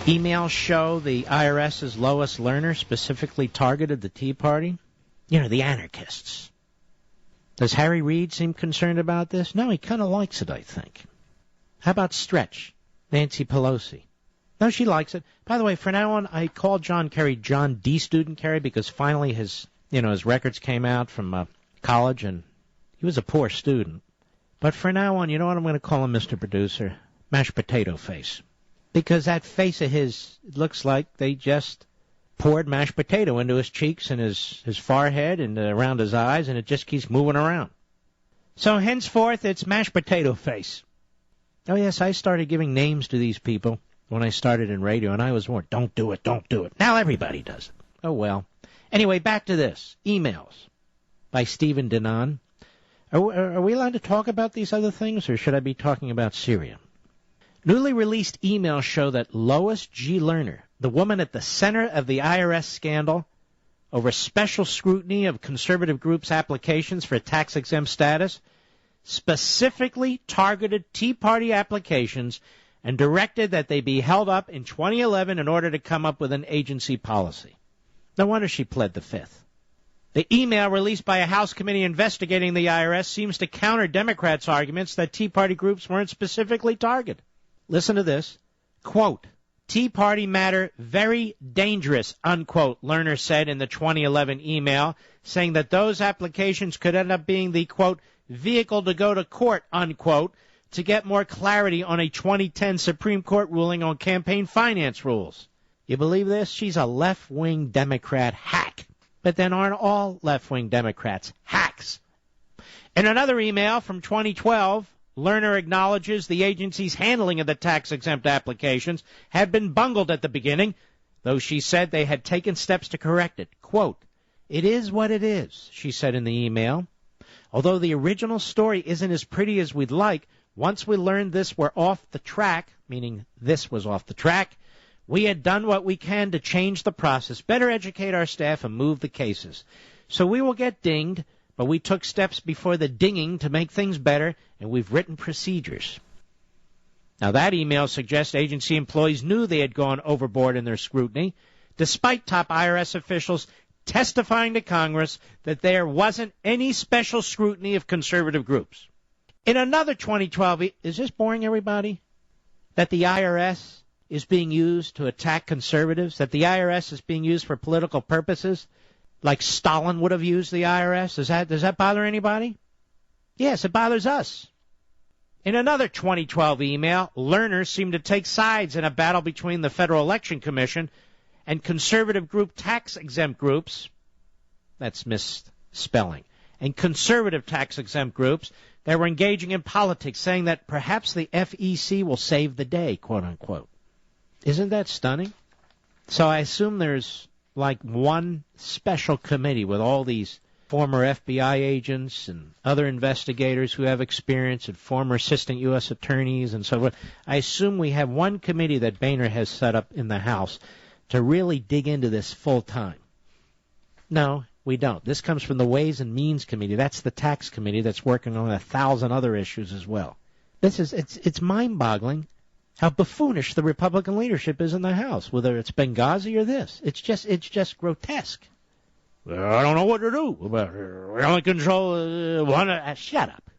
Emails show the IRS's Lois Lerner specifically targeted the Tea Party. You know, the anarchists. Does Harry Reid seem concerned about this? No, he kind of likes it, I think. How about Stretch? Nancy Pelosi. No, she likes it. By the way, from now on, I call John Kerry John D. Student Kerry because finally his records came out from college, and he was a poor student. But from now on, you know what I'm going to call him, Mr. Producer? Mashed potato face. Because that face of his, it looks like they just poured mashed potato into his cheeks and his forehead and around his eyes, and it just keeps moving around. So henceforth, it's mashed potato face. Oh, yes, I started giving names to these people when I started in radio, and I was warned, don't do it, don't do it. Now everybody does it. Oh, well. Anyway, back to this. Emails by Stephen Denon. Are we allowed to talk about these other things, or should I be talking about Syria? Newly released emails show that Lois G. Lerner, the woman at the center of the IRS scandal over special scrutiny of conservative groups' applications for tax-exempt status, specifically targeted Tea Party applications and directed that they be held up in 2011 in order to come up with an agency policy. No wonder she pled the Fifth. The email released by a House committee investigating the IRS seems to counter Democrats' arguments that Tea Party groups weren't specifically targeted. Listen to this. Quote, Tea Party matter very dangerous, unquote, Lerner said in the 2011 email, saying that those applications could end up being the, quote, vehicle to go to court, unquote, to get more clarity on a 2010 Supreme Court ruling on campaign finance rules. You believe this? She's a left-wing Democrat hack. But then aren't all left-wing Democrats hacks? In another email from 2012, Lerner acknowledges the agency's handling of the tax-exempt applications had been bungled at the beginning, though she said they had taken steps to correct it. Quote, it is what it is, she said in the email. Although the original story isn't as pretty as we'd like, once we learned this were off the track, meaning this was off the track, we had done what we can to change the process, better educate our staff, and move the cases. So we will get dinged, but we took steps before the dinging to make things better, and we've written procedures. Now, that email suggests agency employees knew they had gone overboard in their scrutiny, despite top IRS officials testifying to Congress that there wasn't any special scrutiny of conservative groups. In another 2012, is this boring, everybody? That the IRS is being used to attack conservatives, that the IRS is being used for political purposes, like Stalin would have used the IRS? Does that bother anybody? Yes, it bothers us. In another 2012 email, Lerner seemed to take sides in a battle between the Federal Election Commission and conservative group tax-exempt groups, that's misspelling, and conservative tax-exempt groups that were engaging in politics, saying that perhaps the FEC will save the day, quote-unquote. Isn't that stunning? So I assume there's like one special committee with all these former FBI agents and other investigators who have experience and former assistant U.S. attorneys and so forth. I assume we have one committee that Boehner has set up in the House to really dig into this full time. No, we don't. This comes from the Ways and Means Committee. That's the tax committee that's working on 1,000 other issues as well. It's mind-boggling how buffoonish the Republican leadership is in the House, whether it's Benghazi or this. It's just grotesque. I don't know what to do. We only control one. Shut up.